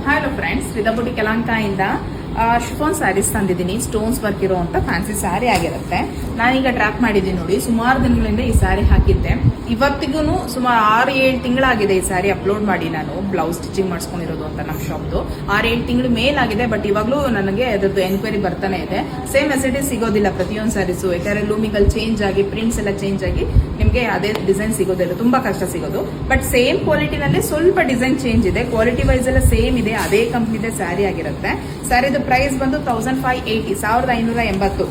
Hello friends, ವಿದಾಬುಟಿ ಕೆಲಂಕಾಯಿಂದ chiffon saris ತಂದಿದ್ದೀನಿ. Stones work ಇರುವಂತ fancy sari ಆಗಿರುತ್ತೆ. ನಾನೀಗ ಟ್ರ್ಯಾಕ್ ಮಾಡಿದ್ದೀನಿ ನೋಡಿ. ಸುಮಾರು ದಿನಗಳಿಂದ ಈ ಸ್ಯಾರಿ ಹಾಕಿದ್ದೆ. ಇವತ್ತಿಗೂ ಸುಮಾರು 6-7 ತಿಂಗಳಾಗಿದೆ ಈ ಸ್ಯಾರಿ ಅಪ್ಲೋಡ್ ಮಾಡಿ. ನಾನು ಬ್ಲೌಸ್ ಸ್ಟಿಚಿಂಗ್ ಮಾಡಿಸ್ಕೊಂಡಿರೋದು ಅಂತ ನಮ್ಮ ಶಾಪ್ದು 6-7 ತಿಂಗಳು ಮೇಲಾಗಿದೆ. ಬಟ್ ಇವಾಗಲೂ ನನಗೆ ಅದರದ್ದು ಎನ್ಕ್ವೈರಿ ಬರ್ತಾನೆ ಇದೆ. ಸೇಮ್ ಎಸಿಟಿ ಸಿಗೋದಿಲ್ಲ ಪ್ರತಿಯೊಂದು ಸ್ಯಾರೀಸು. ಯಾಕಂದ್ರೆ ಲೂಮಿಗಲ್ ಚೇಂಜ್ ಆಗಿ ಪ್ರಿಂಟ್ಸ್ ಎಲ್ಲ ಚೇಂಜ್ ಆಗಿ ನಿಮಗೆ ಅದೇ ಡಿಸೈನ್ ಸಿಗೋದಿಲ್ಲ, ತುಂಬಾ ಕಷ್ಟ ಸಿಗೋದು. ಬಟ್ ಸೇಮ್ ಕ್ವಾಲಿಟಿನಲ್ಲಿ ಸ್ವಲ್ಪ ಡಿಸೈನ್ ಚೇಂಜ್ ಇದೆ. ಕ್ವಾಲಿಟಿ ವೈಸ್ ಎಲ್ಲ ಸೇಮ್ ಇದೆ, ಅದೇ ಕಂಪ್ನಿದೆ ಸ್ಯಾರಿ ಆಗಿರುತ್ತೆ. ಸ್ಯಾರಿದು ಪ್ರೈಸ್ ಬಂದು 1580, 1580.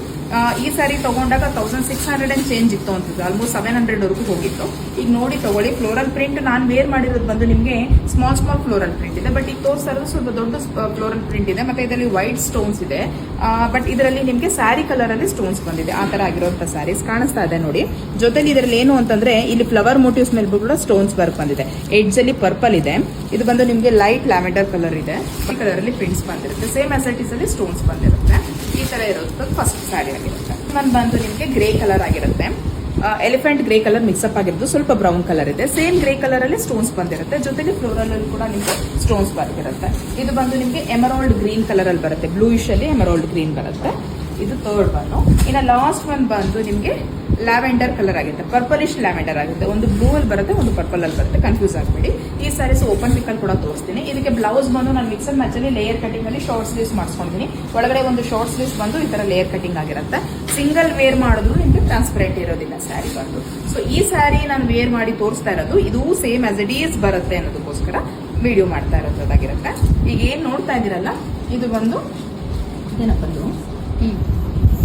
ಈ ಸ್ಯಾರಿ ತಗೊಂಡಾಗ 1600 ಚೇಂಜ್ ಇತ್ತು ಅಂತ, ಆಲ್ಮೋಸ್ಟ್ 700 ವರೆಗೂ ಹೋಗಿತ್ತು. ಈಗ ನೋಡಿ ತಗೊಳ್ಳಿ. ಫ್ಲೋರಲ್ ಪ್ರಿಂಟ್ ನಾನು ವೇರ್ ಮಾಡಿರೋದು ಬಂದು ನಿಮಗೆ ಸ್ಮಾಲ್ ಫ್ಲೋರಲ್ ಪ್ರಿಂಟ್ ಇದೆ. ಬಟ್ ಈಗ ತೋರಿಸ್ತಾ ಇರೋದು ಸ್ವಲ್ಪ ದೊಡ್ಡ ಫ್ಲೋರಲ್ ಪ್ರಿಂಟ್ ಇದೆ. ಮತ್ತೆ ಇದರಲ್ಲಿ ವೈಟ್ ಸ್ಟೋನ್ಸ್ ಇದೆ. ಬಟ್ ಇದರಲ್ಲಿ ನಿಮಗೆ ಸ್ಯಾರಿ ಕಲರ್ ಅಲ್ಲಿ ಸ್ಟೋನ್ಸ್ ಬಂದಿದೆ. ಆ ತರ ಆಗಿರುವಂತ ಸ್ಯಾರೀಸ್ ಕಾಣಿಸ್ತಾ ಇದೆ ನೋಡಿ. ಜೊತೆಲಿ ಇದರಲ್ಲಿ ಏನು ಅಂತಂದ್ರೆ ಇಲ್ಲಿ ಫ್ಲವರ್ ಮೋಟಿವ್ಸ್ ಮೇಲೆ ಕೂಡ ಸ್ಟೋನ್ಸ್ ವರ್ಕ್ ಬಂದಿದೆ. ಎಡ್ಜ್ ಅಲ್ಲಿ ಪರ್ಪಲ್ ಇದೆ. ಇದು ಬಂದು ನಿಮಗೆ ಲೈಟ್ ಲ್ಯಾವೆಂಡರ್ ಕಲರ್ ಇದೆ. ಈ ಕಲರ್ ಅಲ್ಲಿ ಪ್ರಿಂಟ್ಸ್ ಬಂದಿರುತ್ತೆ. ಸೇಮ್ ಅಸೆಟಿಸ್ ಅಲ್ಲಿ ಸ್ಟೋನ್ಸ್ ಬಂದಿರುತ್ತೆ. ಈ ತರ ಇರೋದು ಫಸ್ಟ್ ಸ್ಯಾರಿ ಆಗಿರುತ್ತೆ. ಇನ್ನೊಂದು ಬಂದು ನಿಮಗೆ ಗ್ರೇ ಕಲರ್ ಆಗಿರುತ್ತೆ. ಎಲಿಫೆಂಟ್ ಗ್ರೇ ಕಲರ್ ಮಿಕ್ಸ್ಅಪ್ ಆಗಿರೋದು, ಸ್ವಲ್ಪ ಬ್ರೌನ್ ಕಲರ್ ಇದೆ. ಸೇಮ್ ಗ್ರೇ ಕಲರ್ ಅಲ್ಲಿ ಸ್ಟೋನ್ಸ್ ಬಂದಿರುತ್ತೆ. ಜೊತೆಗೆ ಫ್ಲೋರಲ್ ಅಲ್ಲಿ ಕೂಡ ನಿಮಗೆ ಸ್ಟೋನ್ಸ್ ಬರ್ತಿರುತ್ತೆ. ಇದು ಬಂದು ನಿಮಗೆ ಎಮರಾಲ್ಡ್ ಗ್ರೀನ್ ಕಲರ್ ಅಲ್ಲಿ ಬರುತ್ತೆ. ಬ್ಲೂಯಿಶ್ ಅಲ್ಲಿ ಎಮರಾಲ್ಡ್ ಗ್ರೀನ್ ಬರುತ್ತೆ. ಇದು ಥರ್ಡ್ ಒನ್. ಇನ್ನು ಲಾಸ್ಟ್ ಒನ್ ಬಂದು ನಿಮಗೆ ಲ್ಯಾವೆಂಡರ್ ಕಲರ್ ಆಗುತ್ತೆ. ಪರ್ಪಲಿಶ್ ಲ್ಯಾವೆಂಡರ್ ಆಗುತ್ತೆ. ಒಂದು ಬ್ಲೂ ಅಲ್ಲಿ ಬರುತ್ತೆ, ಒಂದು ಪರ್ಪಲ್ ಅಲ್ಲಿ ಬರುತ್ತೆ. ಕನ್ಫ್ಯೂಸ್ ಆಗಬೇಡಿ. ಈ ಸ್ಯಾರೀಸ್ ಓಪನ್ ಪಿಕ್ ಅಲ್ಲಿ ಕೂಡ ತೋರಿಸ್ತೀನಿ. ಇದಕ್ಕೆ ಬ್ಲೌಸ್ ಬಂದು ನಾನು ಮಿಕ್ಸ್ ಅಂಡ್ ಮ್ಯಾಚ್ ಅಲ್ಲಿ ಲೇಯರ್ ಕಟಿಂಗ್ ಅಲ್ಲಿ ಶಾರ್ಟ್ ಸ್ಲೀವ್ಸ್ ಮಾಡಿಸ್ಕೊಂಡಿದ್ದೀನಿ. ಒಳಗಡೆ ಒಂದು ಶಾರ್ಟ್ ಸ್ಲೀವ್ಸ್ ಬಂದು ಈ ತರ ಲೇಯರ್ ಕಟಿಂಗ್ ಆಗಿರುತ್ತೆ. ಸಿಂಗಲ್ ವೇರ್ ಮಾಡಿದ್ರು ನಿಮಗೆ ಟ್ರಾನ್ಸ್ಪರೆಂಟ್ ಇರೋದಿಲ್ಲ ಸ್ಯಾರಿ ಬಂದು. ಸೊ ಈ ಸ್ಯಾರಿ ನಾನು ವೇರ್ ಮಾಡಿ ತೋರಿಸ್ತಾ ಇರೋದು, ಇದು ಸೇಮ್ ಆಸ್ ಇಟ್ ಈಸ್ ಬರುತ್ತೆ ಅನ್ನೋದಕ್ಕೋಸ್ಕರ ವಿಡಿಯೋ ಮಾಡ್ತಾ ಇರೋದಾಗಿರುತ್ತೆ. ಈಗ ಏನ್ ನೋಡ್ತಾ ಇದ್ದೀರಲ್ಲ, ಇದು ಬಂದು ಏನಪ್ಪದು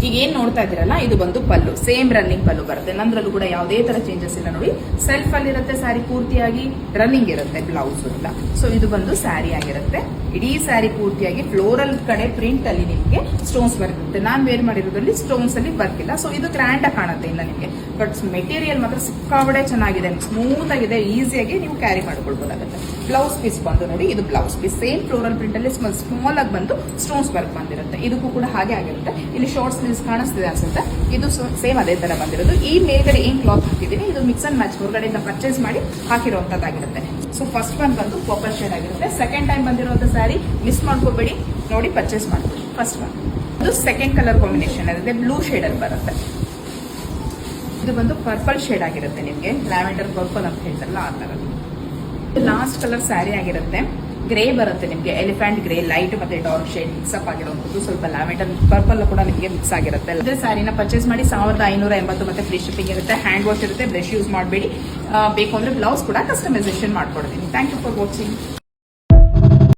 ಈಗ ಏನ್ ನೋಡ್ತಾ ಇದ್ದೀರಲ್ಲ, ಇದು ಬಂದು ಪಲ್ಲು. ಸೇಮ್ ರನ್ನಿಂಗ್ ಪಲ್ಲು ಬರುತ್ತೆ. ನಂದ್ರಲ್ಲೂ ಕೂಡ ಯಾವುದೇ ತರ ಚೇಂಜಸ್ ಇಲ್ಲ ನೋಡಿ. ಸೆಲ್ಫ್ ಅಲ್ಲಿ ಇರುತ್ತೆ ಸ್ಯಾರಿ ಪೂರ್ತಿಯಾಗಿ, ರನ್ನಿಂಗ್ ಇರುತ್ತೆ ಬ್ಲೌಸ್ ಇಲ್ಲ. ಸೊ ಇದು ಬಂದು ಸ್ಯಾರಿ ಆಗಿರುತ್ತೆ. ಇಡೀ ಸ್ಯಾರಿ ಪೂರ್ತಿಯಾಗಿ ಫ್ಲೋರಲ್ ಕಡೆ ಪ್ರಿಂಟ್ ಅಲ್ಲಿ ನಿಮಗೆ ಸ್ಟೋನ್ಸ್ ಬರುತ್ತೆ. ನಾನ್ ವೇರ್ ಮಾಡಿರೋದ್ರಲ್ಲಿ ಸ್ಟೋನ್ಸ್ ಅಲ್ಲಿ ಬರ್ತಿಲ್ಲ. ಸೊ ಇದು ಗ್ರ್ಯಾಂಡ್ ಆಗಿ ಕಾಣುತ್ತೆ ಇಲ್ಲ ನಿಮಗೆ. ಬಟ್ ಮೆಟೀರಿಯಲ್ ಮಾತ್ರ ಸಿಕ್ಕಾಬಡೆ ಚೆನ್ನಾಗಿದೆ, ಸ್ಮೂತ್ ಆಗಿದೆ, ಈಸಿಯಾಗಿ ನೀವು ಕ್ಯಾರಿ ಮಾಡ್ಕೊಳ್ಬಹುದಾಗುತ್ತೆ. ಬ್ಲೌಸ್ ಪೀಸ್ ಬಂದು ನೋಡಿ, ಇದು blouse piece same floral print ಅಲ್ಲಿ ಸ್ಮಾಲ್ ಆಗಿ ಬಂದು ಸ್ಟೋನ್ಸ್ ವರ್ಕ್ ಬಂದಿರುತ್ತೆ. ಇದಕ್ಕೂ ಕೂಡ ಹಾಗೆ ಆಗಿರುತ್ತೆ. ಇಲ್ಲಿ ಶಾರ್ಟ್ ಸ್ಲೀವ್ಸ್ ಕಾಣಿಸ್ತಿದೆ ಅನ್ಸುತ್ತೆ. ಇದು ಸೇಮ್ ಅದೇ ತರ ಬಂದಿರೋದು. ಈ ಮೇಲ್ಗಡೆ ಏನ್ ಕ್ಲಾತ್ ಹಾಕಿದೀನಿ ಇದು ಮಿಕ್ಸ್ ಅಂಡ್ ಮ್ಯಾಚ್ ಹೊರಗಡೆಯಿಂದ ಪರ್ಚೇಸ್ ಮಾಡಿ ಹಾಕಿರುವಂತದ್ದಾಗಿರುತ್ತೆ. ಸೊ ಫಸ್ಟ್ ಒನ್ ಬಂದು ಪರ್ಪಲ್ ಶೇಡ್ ಆಗಿರುತ್ತೆ. ಸೆಕೆಂಡ್ ಟೈಮ್ ಬಂದಿರುವಂತ ಸ್ಯಾರಿ ಮಿಸ್ ಮಾಡ್ಕೋಬೇಡಿ, ನೋಡಿ ಪರ್ಚೇಸ್ ಮಾಡ್ಕೊಳ್ಳಿ. ಫಸ್ಟ್ ಒನ್ ಅದು ಸೆಕೆಂಡ್ ಕಲರ್ ಕಾಂಬಿನೇಷನ್ ಆಗಿದೆ, ಬ್ಲೂ ಶೇಡ್ ಅಲ್ಲಿ ಬರುತ್ತೆ. ಇದು ಬಂದು ಪರ್ಪಲ್ ಶೇಡ್ ಆಗಿರುತ್ತೆ. ನಿಮಗೆ ಲ್ಯಾವೆಂಡರ್ ಪರ್ಪಲ್ ಅಂತ ಹೇಳ್ತಾರಲ್ಲ ಆ ತರ. ಲಾಸ್ಟ್ ಕಲರ್ ಸ್ಯಾರಿ ಆಗಿರುತ್ತೆ. ಗ್ರೇ ಬರುತ್ತೆ ನಿಮಗೆ, ಎಲಿಫೆಂಟ್ ಗ್ರೇ, ಲೈಟ್ ಮತ್ತೆ ಡಾರ್ಕ್ ಶೇಡ್ ಮಿಕ್ಸ್ಅಪ್ ಆಗಿರುವಂತದ್ದು. ಸ್ವಲ್ಪ ಲ್ಯಾವೆಂಡರ್ ಪರ್ಪಲ್ ಕೂಡ ನಿಮಗೆ ಮಿಕ್ಸ್ ಆಗಿರುತ್ತೆ. ಅದೇ ಸ್ಯಾರಿನ ಪರ್ಚೇಸ್ ಮಾಡಿ 1580 ಮತ್ತೆ ಫ್ರೀ ಶಿಪ್ಪಿಂಗ್ ಇರುತ್ತೆ. ಹ್ಯಾಂಡ್ ವಾಶ್ ಇರುತ್ತೆ. ಬ್ರಷ್ ಯೂಸ್ ಮಾಡಬೇಡಿ. ಬೇಕು ಅಂದ್ರೆ ಬ್ಲೌಸ್ ಕೂಡ ಕಸ್ಟಮೈಸೇಷನ್ ಮಾಡ್ಕೊಡ್ತೀನಿ. Thank you for watching.